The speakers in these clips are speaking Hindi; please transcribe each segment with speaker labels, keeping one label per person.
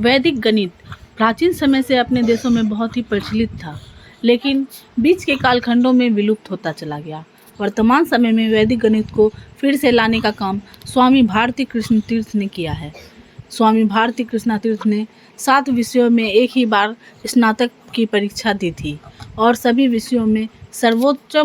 Speaker 1: वैदिक गणित प्राचीन समय से अपने देशों में बहुत ही प्रचलित था, लेकिन बीच के कालखंडों में विलुप्त होता चला गया। वर्तमान समय में वैदिक गणित को फिर से लाने का काम स्वामी भारती कृष्ण तीर्थ ने किया है। स्वामी भारती कृष्ण तीर्थ ने 7 विषयों में एक ही बार स्नातक की परीक्षा दी थी और सभी विषयों में सर्वोच्च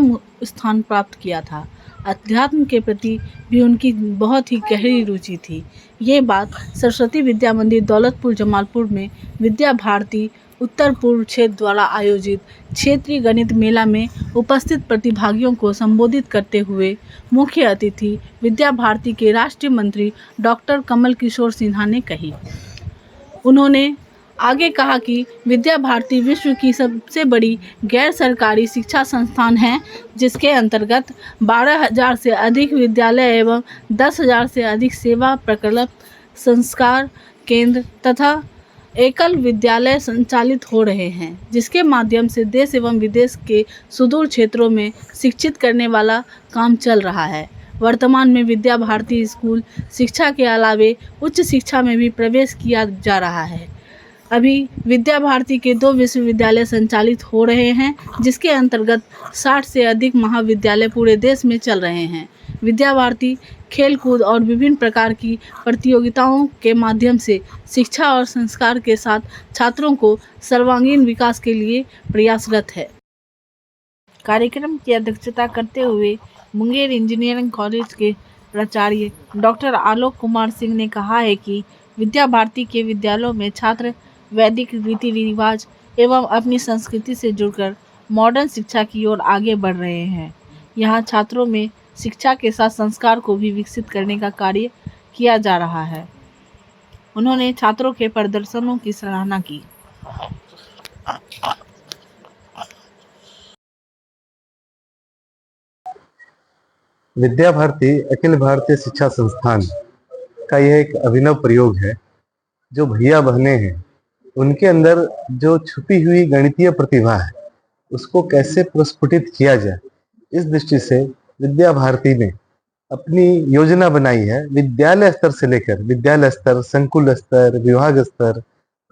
Speaker 1: स्थान प्राप्त किया था। अध्यात्म के प्रति भी उनकी बहुत ही गहरी रुचि थी। ये बात सरस्वती विद्या मंदिर दौलतपुर जमालपुर में विद्या भारती उत्तर पूर्व क्षेत्र द्वारा आयोजित क्षेत्रीय गणित मेला में उपस्थित प्रतिभागियों को संबोधित करते हुए मुख्य अतिथि विद्या भारती के राष्ट्रीय मंत्री डॉक्टर कमल किशोर सिन्हा ने कही। उन्होंने आगे कहा कि विद्या भारती विश्व की सबसे बड़ी गैर सरकारी शिक्षा संस्थान है, जिसके अंतर्गत 12,000 से अधिक विद्यालय एवं 10,000 से अधिक सेवा प्रकल्प, संस्कार केंद्र तथा एकल विद्यालय संचालित हो रहे हैं, जिसके माध्यम से देश एवं विदेश के सुदूर क्षेत्रों में शिक्षित करने वाला काम चल रहा है। वर्तमान में विद्या भारती स्कूल शिक्षा के अलावे उच्च शिक्षा में भी प्रवेश किया जा रहा है। अभी विद्या भारती के 2 विश्वविद्यालय संचालित हो रहे हैं, जिसके अंतर्गत 60 से अधिक महाविद्यालय पूरे देश में चल रहे हैं। विद्या भारती खेलकूद और विभिन्न प्रकार की प्रतियोगिताओं के माध्यम से शिक्षा और संस्कार के साथ छात्रों को सर्वांगीण विकास के लिए प्रयासरत है। कार्यक्रम की अध्यक्षता करते हुए मुंगेर इंजीनियरिंग कॉलेज के प्राचार्य डॉक्टर आलोक कुमार सिंह ने कहा है कि विद्या भारती के विद्यालयों में छात्र वैदिक रीति रिवाज एवं अपनी संस्कृति से जुड़कर मॉडर्न शिक्षा की ओर आगे बढ़ रहे हैं। यहाँ छात्रों में शिक्षा के साथ संस्कार को भी विकसित करने का कार्य किया जा रहा है। उन्होंने छात्रों के प्रदर्शनों की सराहना की।
Speaker 2: विद्या भारती अखिल भारतीय शिक्षा संस्थान का यह एक अभिनव प्रयोग है। जो भैया बहनें हैं, उनके अंदर जो छुपी हुई गणितीय प्रतिभा है, उसको कैसे प्रस्फुटित किया जाए, इस दृष्टि से विद्या भारती ने अपनी योजना बनाई है। विद्यालय स्तर से लेकर विद्यालय स्तर, संकुल स्तर, विभाग स्तर,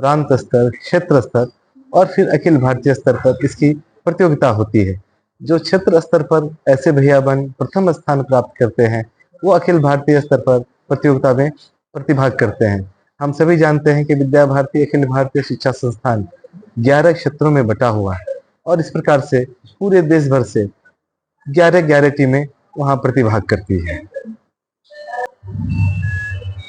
Speaker 2: प्रांत स्तर, क्षेत्र स्तर और फिर अखिल भारतीय स्तर पर इसकी प्रतियोगिता होती है। जो क्षेत्र स्तर पर ऐसे भैया बहन प्रथम स्थान प्राप्त करते हैं, वो अखिल भारतीय स्तर पर प्रतियोगिता में प्रतिभाग करते हैं। हम सभी जानते हैं कि विद्या भारती अखिल भारतीय शिक्षा संस्थान 11 क्षेत्रों में बटा हुआ है और इस प्रकार से पूरे देश भर से 11 टीमें वहां प्रतिभाग करती है।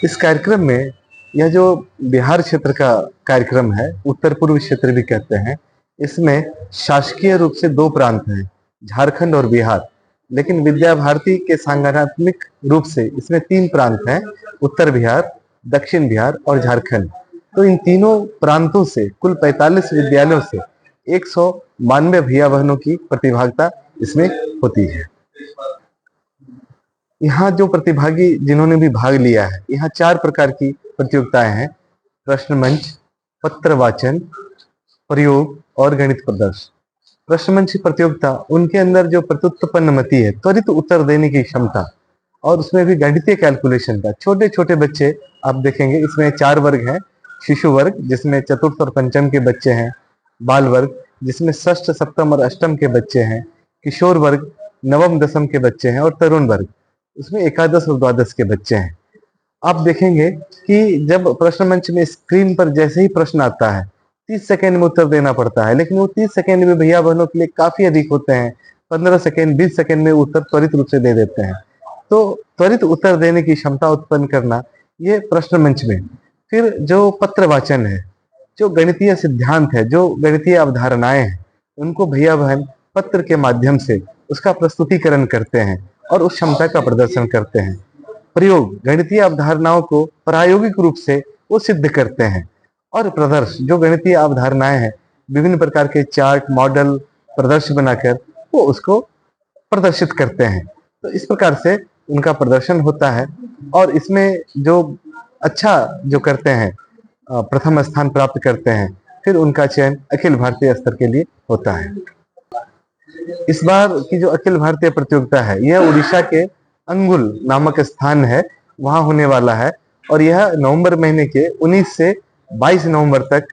Speaker 2: इस कार्यक्रम में यह जो बिहार क्षेत्र का कार्यक्रम है, उत्तर पूर्व क्षेत्र भी कहते हैं, इसमें शासकीय रूप से 2 प्रांत हैं, झारखंड और बिहार। लेकिन विद्या भारती के सांगठनिक रूप से इसमें 3 प्रांत हैं, उत्तर बिहार, दक्षिण बिहार और झारखंड। तो इन तीनों प्रांतों से कुल 45 विद्यालयों से 192 भैया बहनों की प्रतिभागिता इसमें होती है। यहाँ जो प्रतिभागी जिन्होंने भी भाग लिया है, यहाँ 4 प्रकार की प्रतियोगिताएं हैं: प्रश्न मंच, पत्र वाचन, प्रयोग और गणित प्रदर्शन। प्रश्न मंच की प्रतियोगिता, उनके अंदर जो प्रत्युत्पन्न मति है, त्वरित उत्तर देने की क्षमता, और उसमें भी गणितीय कैलकुलेशन का। छोटे छोटे बच्चे आप देखेंगे, इसमें 4 वर्ग हैं: शिशु वर्ग जिसमें चतुर्थ और पंचम के बच्चे हैं, बाल वर्ग जिसमें षष्ठ, सप्तम और अष्टम के बच्चे हैं, किशोर वर्ग नवम दशम के बच्चे हैं और तरुण वर्ग उसमें एकादश और द्वादश के बच्चे हैं। आप देखेंगे कि जब प्रश्न मंच में स्क्रीन पर जैसे ही प्रश्न आता है, 30 सेकेंड में उत्तर देना पड़ता है, लेकिन वो 30 सेकेंड में भैया बहनों के लिए काफी अधिक होते हैं। 15 सेकेंड, 20 सेकेंड में उत्तर त्वरित रूप से दे देते हैं। तो त्वरित उत्तर देने की क्षमता उत्पन्न करना, ये प्रश्न मंच में। फिर जो पत्र वाचन है, जो गणितीय सिद्धांत है, जो गणितीय अवधारणाएं हैं, उनको भैया बहन पत्र के माध्यम से उसका प्रस्तुतिकरण करते हैं और उस क्षमता का प्रदर्शन करते हैं। प्रयोग, गणितीय अवधारणाओं को प्रायोगिक रूप से वो सिद्ध करते हैं। और प्रदर्श, जो गणितीय अवधारणाएं हैं, विभिन्न प्रकार के चार्ट, मॉडल, प्रदर्श बनाकर वो उसको प्रदर्शित करते हैं। तो इस प्रकार से उनका प्रदर्शन होता है और इसमें जो अच्छा जो करते हैं, प्रथम स्थान प्राप्त करते हैं, फिर उनका चयन अखिल भारतीय स्तर के लिए होता है। इस बार की जो अखिल भारतीय प्रतियोगिता है, यह उड़ीसा के अंगुल नामक स्थान है, वहां होने वाला है और यह नवंबर महीने के 19 से 22 नवंबर तक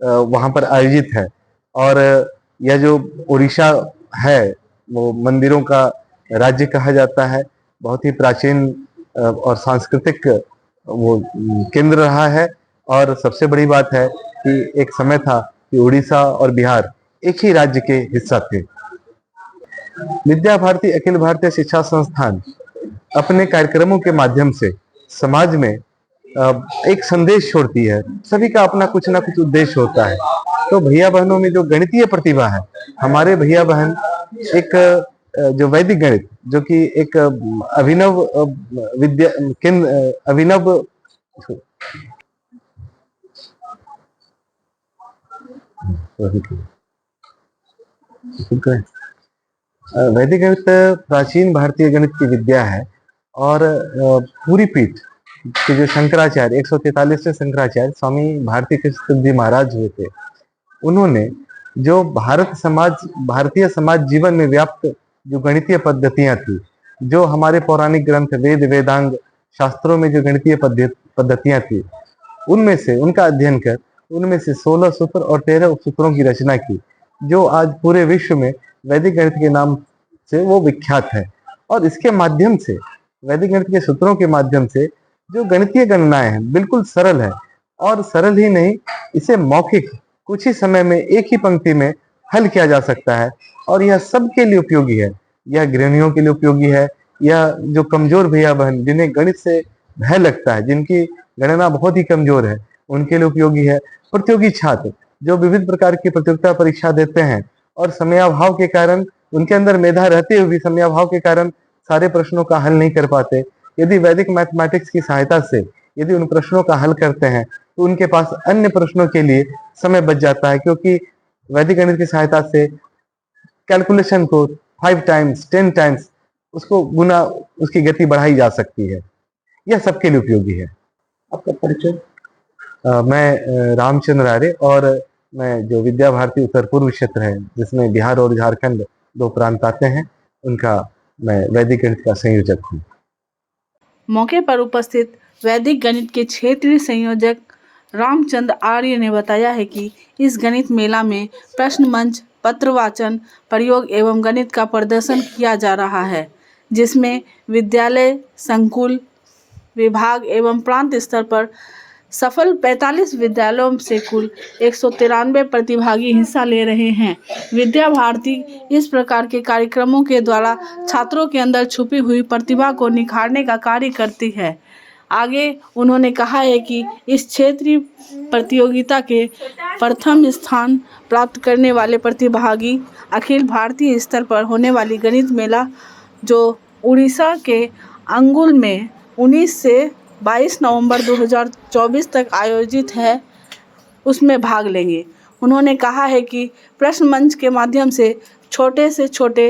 Speaker 2: वहां पर आयोजित है। और यह जो उड़ीसा है वो मंदिरों का राज्य कहा जाता है। बहुत ही प्राचीन और सांस्कृतिक वो केंद्र रहा है। और सबसे बड़ी बात है कि एक समय था कि उड़ीसा और बिहार एक ही राज्य के हिस्सा थे। विद्या भारती अखिल भारतीय शिक्षा संस्थान अपने कार्यक्रमों के माध्यम से समाज में एक संदेश छोड़ती है। सभी का अपना कुछ ना कुछ उद्देश्य होता है। तो भैया बहनों में जो गणितीय प्रतिभा है, हमारे भैया बहन एक जो वैदिक गणित, जो कि एक अभिनव विद्या केंद्र अभिनव वैदिक गणित प्राचीन भारतीय गणित की विद्या है। और पूरी पीठ के जो शंकराचार्य 143 शंकराचार्य स्वामी भारती कृष्ण तीर्थ जी महाराज हुए थे, उन्होंने जो भारतीय समाज जीवन में व्याप्त जो गणितीय पद्धतियां थी, जो हमारे पौराणिक ग्रंथ वेद वेदांग शास्त्रों में जो गणितीय पद्धतियां थी, उनमें से उनका अध्ययन कर उनमें से 16 सूत्र और 13 उपसूत्रों की रचना की, जो आज पूरे विश्व में वैदिक गणित के नाम से वो विख्यात है। और इसके माध्यम से, वैदिक गणित के सूत्रों के माध्यम से जो गणितीय गणनाएं हैं बिल्कुल सरल है। और सरल ही नहीं, इसे मौखिक कुछ ही समय में एक ही पंक्ति में हल किया जा सकता है। और यह सबके लिए उपयोगी है। यह गृहिणियों के लिए उपयोगी है। यह जो कमजोर भैया बहन जिन्हें गणित से भय लगता है, जिनकी गणना बहुत ही कमजोर है, उनके लिए उपयोगी है। प्रतियोगी छात्र जो विविध प्रकार की प्रतियोगिता परीक्षा देते हैं और समयाभाव के कारण, उनके अंदर मेधा रहते हुए भी समयाभाव के कारण सारे प्रश्नों का हल नहीं कर पाते, यदि वैदिक मैथमेटिक्स की सहायता से यदि उन प्रश्नों का हल करते हैं तो उनके पास अन्य प्रश्नों के लिए समय बच जाता है। क्योंकि वैदिक गणित की सहायता से कैलकुलेशन को 5 टाइम्स 10 टाइम्स उसको गुना, उसकी गति बढ़ाई जा सकती है। यह सबके लिए उपयोगी है। आपका परिचय? मैं रामचंद्र आर्य, और मैं जो विद्या भारती उत्तर पूर्व क्षेत्र है, जिसमें बिहार और झारखंड 2 प्रांत आते हैं, उनका मैं वैदिक गणित का संयोजक हूँ।
Speaker 1: मौके पर उपस्थित वैदिक गणित के क्षेत्रीय संयोजक रामचंद्र आर्य ने बताया है कि इस गणित मेला में प्रश्न मंच, पत्रवाचन, प्रयोग एवं गणित का प्रदर्शन किया जा रहा है, जिसमें विद्यालय, संकुल, विभाग एवं प्रांत स्तर पर सफल 45 विद्यालयों से कुल 193 प्रतिभागी हिस्सा ले रहे हैं। विद्या भारती इस प्रकार के कार्यक्रमों के द्वारा छात्रों के अंदर छुपी हुई प्रतिभा को निखारने का कार्य करती है। आगे उन्होंने कहा है कि इस क्षेत्रीय प्रतियोगिता के प्रथम स्थान प्राप्त करने वाले प्रतिभागी अखिल भारतीय स्तर पर होने वाली गणित मेला, जो उड़ीसा के अंगुल में 19 से 22 नवंबर 2024 तक आयोजित है, उसमें भाग लेंगे। उन्होंने कहा है कि प्रश्न मंच के माध्यम से छोटे से छोटे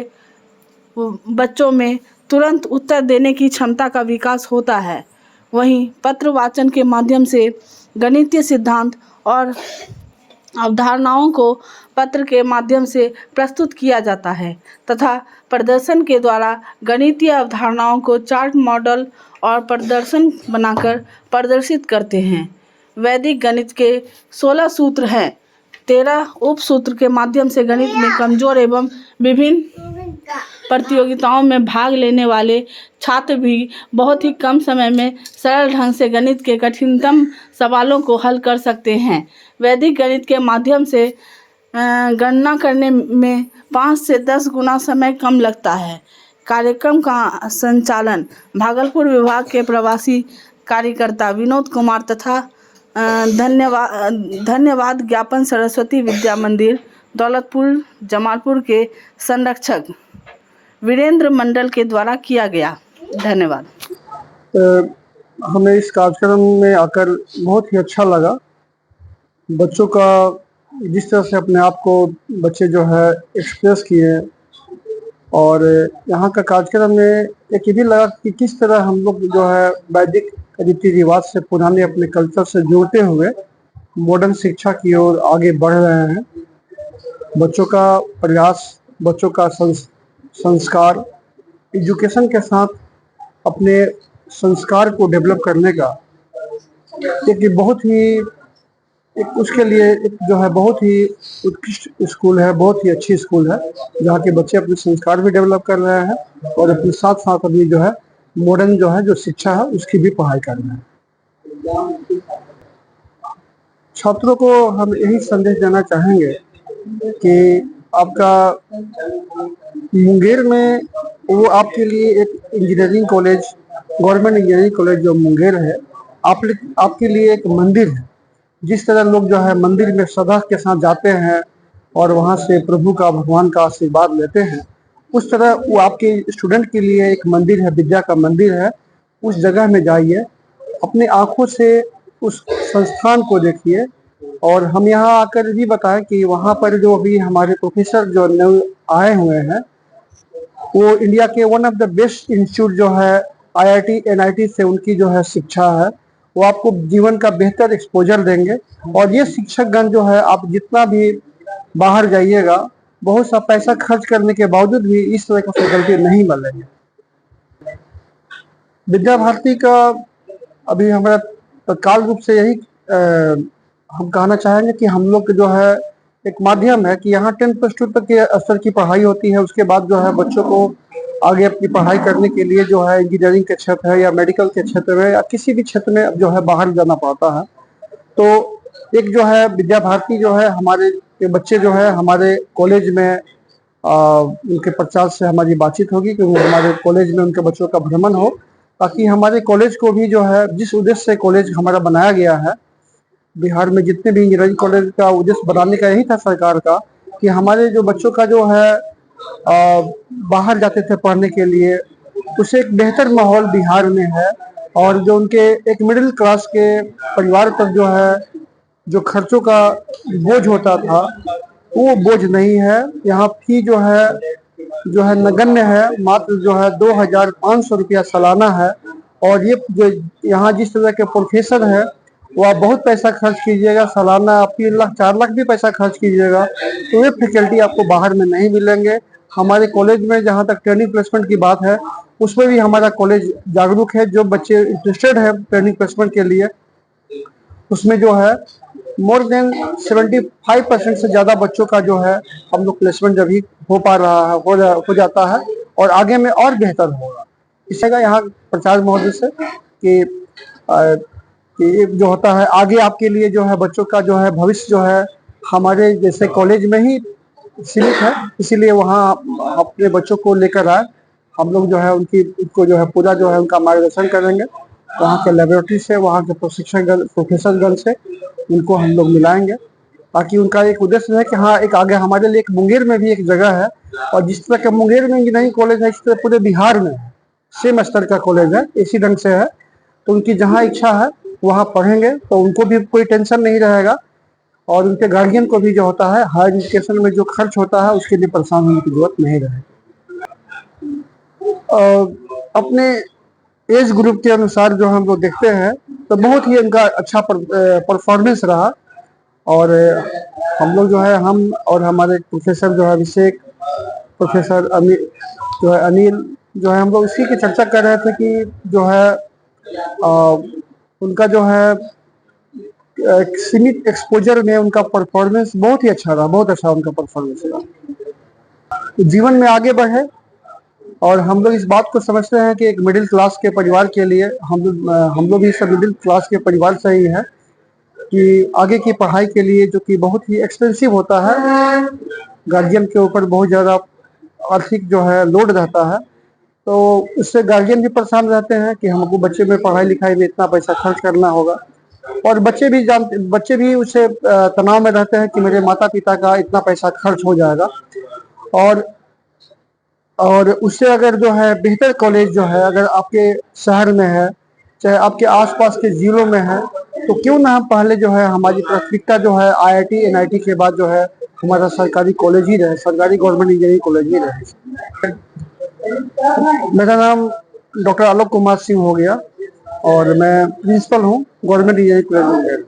Speaker 1: बच्चों में तुरंत उत्तर देने की क्षमता का विकास होता है। वहीं पत्र वाचन के माध्यम से गणितीय सिद्धांत और अवधारणाओं को पत्र के माध्यम से प्रस्तुत किया जाता है तथा प्रदर्शन के द्वारा गणितीय अवधारणाओं को चार्ट, मॉडल और प्रदर्शन बनाकर प्रदर्शित करते हैं। वैदिक गणित के 16 सूत्र हैं। 13 उपसूत्र के माध्यम से गणित में कमजोर एवं विभिन्न प्रतियोगिताओं में भाग लेने वाले छात्र भी बहुत ही कम समय में सरल ढंग से गणित के कठिनतम सवालों को हल कर सकते हैं। वैदिक गणित के माध्यम से गणना करने में 5 से 10 गुना समय कम लगता है। कार्यक्रम का संचालन भागलपुर विभाग के प्रवासी कार्यकर्ता विनोद कुमार तथा धन्यवाद ज्ञापन सरस्वती विद्या मंदिर दौलतपुर जमालपुर के संरक्षक वीरेंद्र मंडल के द्वारा किया गया। धन्यवाद।
Speaker 3: हमें इस कार्यक्रम में आकर बहुत ही अच्छा लगा। बच्चों का जिस तरह से अपने आप को बच्चे जो है एक्सप्रेस किए, और यहाँ का कार्यक्रम में एक ये भी लगा कि किस तरह हम लोग जो है वैदिक रीति रिवाज से, पुराने अपने कल्चर से जुड़ते हुए मॉडर्न शिक्षा की ओर आगे बढ़ रहे हैं। बच्चों का प्रयास, बच्चों का संस्कार, एजुकेशन के साथ अपने संस्कार को डेवलप करने का एक बहुत ही एक उसके लिए एक जो है बहुत ही उत्कृष्ट स्कूल है, बहुत ही अच्छी स्कूल है, जहाँ के बच्चे अपने संस्कार भी डेवलप कर रहे हैं और अपने साथ साथ अभी जो है मॉडर्न जो है जो शिक्षा है उसकी भी पढ़ाई कर रहे हैं। छात्रों को हम यही संदेश देना चाहेंगे कि आपका मुंगेर में वो आपके लिए एक engineering college, government engineering college जो मुंगेर है, आपके लिए एक मंदिर है। जिस तरह लोग जो है मंदिर में श्रद्धा के साथ जाते हैं और वहाँ से प्रभु का, भगवान का आशीर्वाद लेते हैं, उस तरह वो आपके स्टूडेंट के लिए एक मंदिर है, विद्या का मंदिर है। उस जगह में जाइए, अपने आंखों से उस संस्थान को देखिए। और हम यहाँ आकर भी बताएं कि वहाँ पर जो अभी हमारे प्रोफेसर जो नए आए हुए हैं, वो इंडिया के one of the best institute जो है IIT NIT से उनकी जो है शिक्षा है, वो आपको जीवन का बेहतर एक्सपोजर देंगे। और ये शिक्षकगण जो है, आप जितना भी बाहर जाइएगा, बहुत सा पैसा खर्च करने के बावजूद भी इस तरह का फैकल्टी नहीं मिलेंगे। विद्या भारती का अभी हमारा तत्काल रूप से यही हम कहना चाहेंगे कि हम लोग जो है एक माध्यम है कि यहाँ 10+2 तक के स्तर की पढ़ाई होती है। उसके बाद जो है बच्चों को आगे अपनी पढ़ाई करने के लिए जो है इंजीनियरिंग के क्षेत्र है या मेडिकल के क्षेत्र में या किसी भी क्षेत्र में जो है बाहर जाना पड़ता है। तो एक जो है विद्या भारती जो है, हमारे के बच्चे जो है हमारे कॉलेज में उनके प्रचार से हमारी बातचीत होगी कि हमारे कॉलेज में उनके बच्चों का भ्रमण हो, ताकि हमारे कॉलेज को भी जो है, जिस उद्देश्य से कॉलेज हमारा बनाया गया है, बिहार में जितने भी इंजीनियरिंग कॉलेज का उद्देश्य बनाने का यही था सरकार का, कि हमारे जो बच्चों का जो है बाहर जाते थे पढ़ने के लिए, उसे एक बेहतर माहौल बिहार में है। और जो उनके एक मिडिल क्लास के परिवार पर जो है जो खर्चों का बोझ होता था, वो बोझ नहीं है। यहाँ फी जो है नगण्य है, मात्र जो है 2500 रुपया सालाना है। और ये जो यहाँ जिस तरह के प्रोफेसर है, वो आप बहुत पैसा खर्च कीजिएगा, सालाना आप 3 लाख 4 लाख भी पैसा खर्च कीजिएगा, तो ये फैकल्टी आपको बाहर में नहीं मिलेंगे। हमारे कॉलेज में जहाँ तक ट्रेनिंग प्लेसमेंट की बात है, उसमें भी हमारा कॉलेज जागरूक है। जो बच्चे इंटरेस्टेड है ट्रेनिंग प्लेसमेंट के लिए, उसमें जो है मोर देन 75% से ज़्यादा बच्चों का जो है हम लोग प्लेसमेंट जब ही हो पा रहा है, हो जाता है, और आगे में और बेहतर होगा। इससे का यहाँ प्रचार महोदय से कि जो होता है आगे आपके लिए जो है बच्चों का जो है भविष्य जो है हमारे जैसे कॉलेज में ही सीमित है, इसीलिए वहाँ अपने बच्चों को लेकर आए। हम लोग जो है उनको जो है पूरा जो है उनका मार्गदर्शन करेंगे। वहाँ के लेबोरेटरी से, वहाँ के प्रोफेसरगण से उनको हम लोग मिलाएंगे, ताकि उनका एक उद्देश्य है कि हाँ, एक आगे हमारे लिए एक मुंगेर में भी एक जगह है। और जिस तरह का मुंगेर में इंजीनियरिंग कॉलेज है, इस तरह पूरे बिहार में सेम स्तर का कॉलेज है, इसी ढंग से है। तो उनकी जहाँ इच्छा है वहाँ पढ़ेंगे, तो उनको भी कोई टेंशन नहीं रहेगा। और उनके गार्जियन को भी जो होता है हायर एजुकेशन में जो खर्च होता है, उसके लिए परेशान होने की जरूरत नहीं रहेगी। अपने एज ग्रुप के अनुसार जो हम लोग देखते हैं, तो बहुत ही उनका अच्छा परफॉर्मेंस रहा। और हम लोग जो है, हम और हमारे प्रोफेसर जो है अभिषेक, प्रोफेसर अनिल जो है, हम लोग इसी की चर्चा कर रहे थे कि जो है उनका जो है सीमित एक्सपोजर में उनका परफॉर्मेंस बहुत ही अच्छा रहा, बहुत अच्छा उनका परफॉर्मेंस रहा। जीवन में आगे बढ़े, और हम लोग इस बात को समझते हैं कि एक मिडिल क्लास के परिवार के लिए, हम लोग भी सब मिडिल क्लास के परिवार से ही है, कि आगे की पढ़ाई के लिए, जो कि बहुत ही एक्सपेंसिव होता है, गार्जियन के ऊपर बहुत ज़्यादा आर्थिक जो है लोड रहता है, तो उससे गार्जियन भी परेशान रहते हैं कि हमको बच्चे में पढ़ाई लिखाई में इतना पैसा खर्च करना होगा। और बच्चे भी उससे तनाव में रहते हैं कि मेरे माता पिता का इतना पैसा खर्च हो जाएगा। और उससे अगर जो है बेहतर कॉलेज जो है अगर आपके शहर में है, चाहे आपके आसपास के जिलों में है, तो क्यों ना हम पहले जो है हमारी प्राथमिकता जो है IIT NIT के बाद जो है हमारा सरकारी कॉलेज ही रहे, सरकारी गवर्नमेंट इंजीनियरिंग कॉलेज ही रहे। मेरा नाम डॉक्टर आलोक कुमार सिंह हो गया, और मैं प्रिंसिपल हूँ गवर्नमेंट इंजीनियरिंग कॉलेज में।